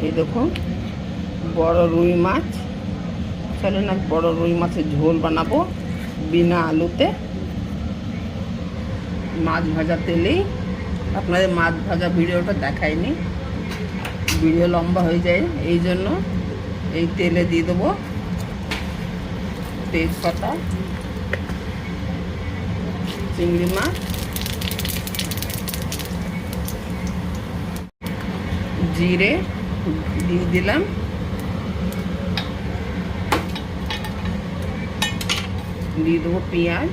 এই দেখুন বড় রুই মাছ। চলেন না বড় রুই মাছের ঝোল বানাবো বিনা আলুতে, মাছ ভাজা তেলেই। আপনাদের মাছ ভাজা ভিডিওটা দেখাইনি, ভিডিও লম্বা হয়ে যায়, এই জন্য এই তেলে দিয়ে দেবো তেজপাতা, চিংড়ি মাছ, জিরে দিয়ে দিলাম, দিয়ে দেবো পেঁয়াজ,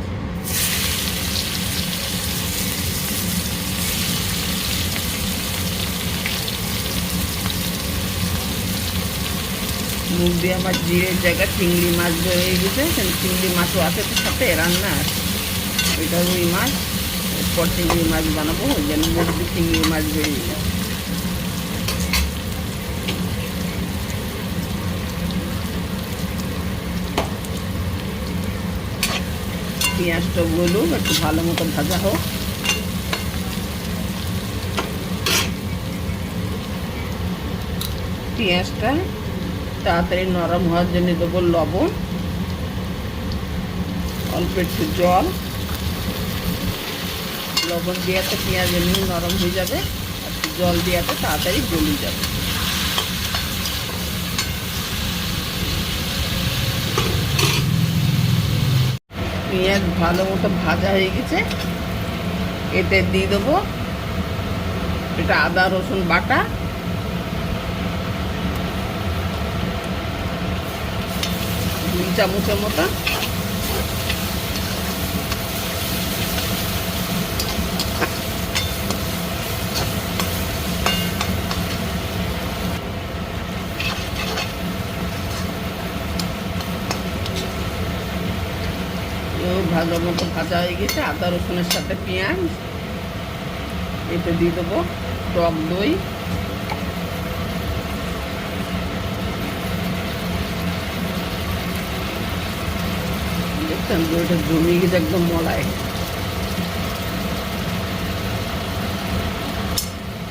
মুখ দিয়ে আমার জিরের জায়গায় চিংড়ি মাছ বেরিয়ে গেছে, চিংড়ি মাছও আছে তো সাথে রান্না। এটা রুই মাছ, এরপর চিংড়ি মাছ বানাবো, ওই জন্য মুখ দিয়ে চিংড়ি মাছ বেরিয়ে গেছে। পেঁয়াজটা গলুক, একটু ভালো মতো ভাজা হোক। পেঁয়াজটা তাড়াতাড়ি নরম হওয়ার জন্য দেবো লবণ, অল্প একটু জল। লবণ দেওয়াতে পেঁয়াজ এমনি নরম হয়ে যাবে, আর জল দেওয়াতে তাড়াতাড়ি গলে যাবে। পেঁয়াজ ভালো মতো ভাজা হয়ে গেছে, এতে দিয়ে দেবো এটা আদা রসুন বাটা, 2 চামচের মতো। ভালো মতো ভাজা হয়ে গেছে আদা রসুনের সাথে পেঁয়াজ। এতে দিয়ে দেবো টক দই, দেখছেন দইটা জমিয়ে গেছে একদম মলায়।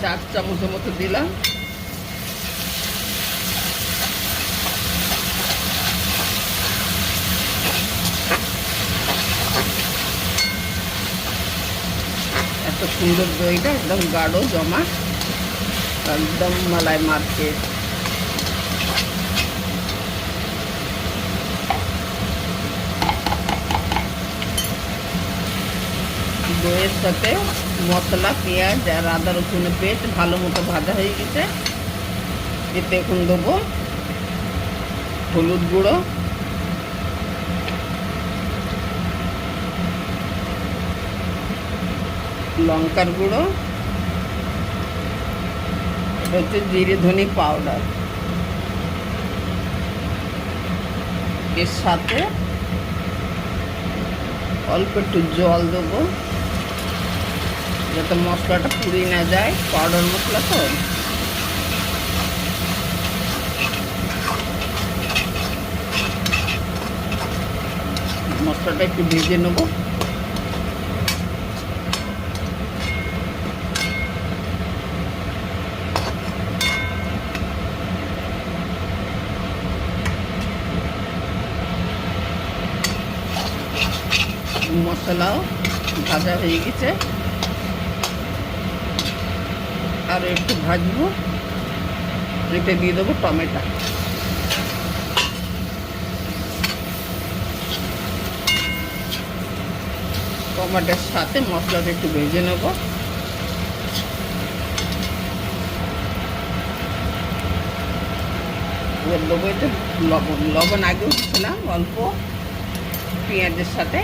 4 চামচের মতো দিলাম। এত সুন্দর দইটা একদম গাঢ় জমা, একদম মালাই মারছে। দইয়ের সাথে মশলা পেঁয়াজ আর আদা রসুনের পেস্ট ভালো মতো ভাজা হয়ে গেছে। এতে এখন দেবো হলুদ গুঁড়ো, লঙ্কার গুঁড়ো, এটা হচ্ছে জিরে ধনে পাউডার। এর সাথে অল্প একটু জল দেবো যাতে মশলাটা পুড়ে না যায়, পাউডার মশলা তো। মশলাটা একটু ভেজে নেবো। মশলাও ভাজা হয়ে গেছে, আর একটু ভাজবো। এতে দিয়ে দেবো টমেটো, টমেটোর সাথে মশলাটা একটু ভেজে নেব। এবার দেবো এটা লবণ, লবণ আগেও দিয়েছিলাম অল্প পেঁয়াজের সাথে।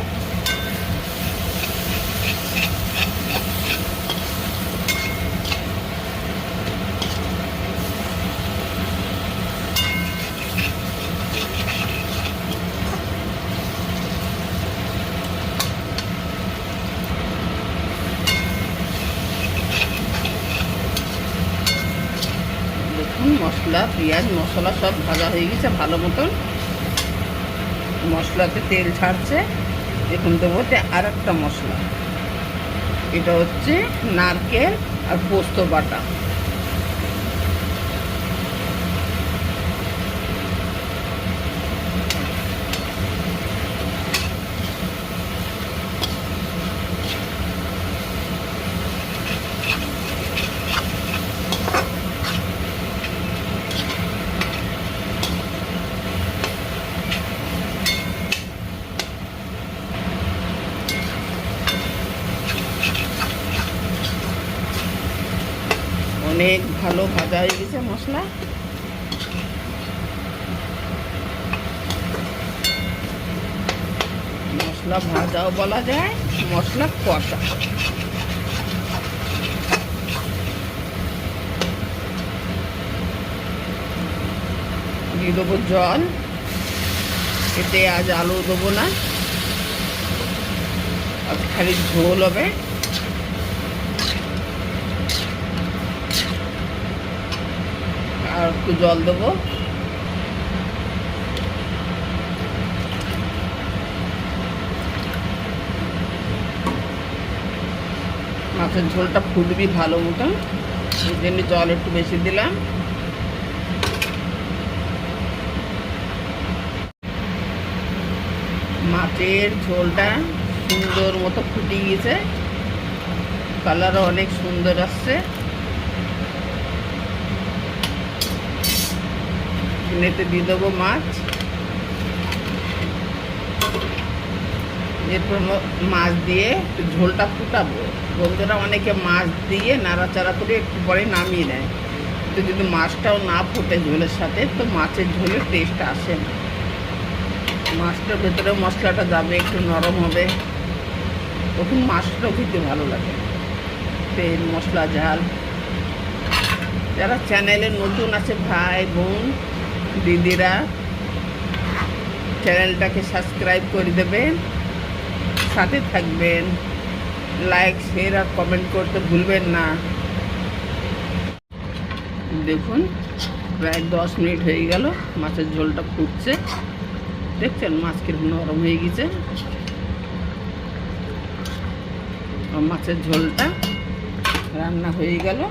মশলা পেঁয়াজ মশলা সব ভাজা হয়ে গেছে ভালো মতন, মশলাতে তেল ছাড়ছে। এখন দেবো আর একটা মশলা, এটা হচ্ছে নারকেল আর পোস্ত বাটা। ভালো ভাজা হয়ে গেছে মশলা। মশলা ভাজাও বলা যায়, মশলা কষা। দিয়ে দেবো জল, এতে আজ আলু দেবো না, আজ খালি ঝোল হবে। আর একটু জল দেবো। মাছের ঝোলটা ফুটবি ভালো মতন, এই জন্য জল একটু বেশি দিলাম। মাছের ঝোলটা সুন্দর মতো ফুটে গেছে, কালারও অনেক সুন্দর আসছে। এতে দিয়ে দেবো মাছ। এরপর মাছ দিয়ে ঝোলটা ফুটাবো। বন্ধুরা অনেকে মাছ দিয়ে নাড়াচাড়া করে একটু পরে নামিয়ে নেয়, তো যদি মাছটাও না ফুটে ঝোলের সাথে, তো মাছের ঝোলের টেস্ট আসে না। মাছটার ভেতরে মশলাটা যাবে, একটু নরম হবে, তখন মাছটাও খেতে ভালো লাগে। তেল মশলা ঝাল। যারা চ্যানেলে নতুন আছে ভাই বোন দিদিরা, চ্যানেলটাকে সাবস্ক্রাইব করে দেবেন, সাথে থাকবেন, লাইক শেয়ার আর কমেন্ট করতে ভুলবেন না। দেখুন প্রায় 10 মিনিট হয়ে গেল, মাছের ঝোলটা ফুটছে। দেখছেন মাছ কিরকম নরম হয়ে গেছে। মাছের ঝোলটা রান্না হয়ে গেল।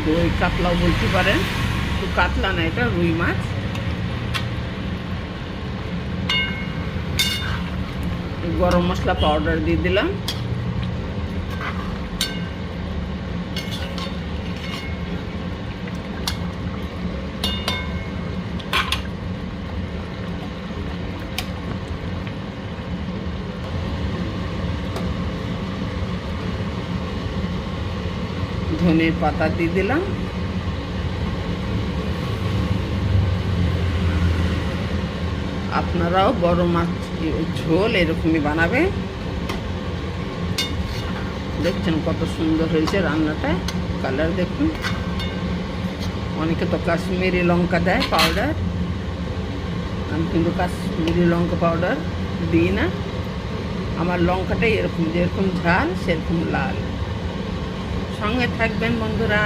দই কাতলাও বলতে পারেন, তো কাতলা না, এটা রুই মাছ। গরম মশলা পাউডার দিয়ে দিলাম। ধনের পাতা দিয়ে দিলাম। আপনারাও বড় মাছ ঝোল এরকমই বানাবেন। দেখছেন কত সুন্দর হয়েছে রান্নাটা, কালার দেখুন। অনেকে তো কাশ্মীরি লঙ্কা দেয় পাউডার, আমি কিন্তু কাশ্মীরি লঙ্কা পাউডার দিই না। আমার লঙ্কাটাই এরকম, যেরকম ঝাল সেরকম লাল। সঙ্গে থাকবেন বন্ধুরা।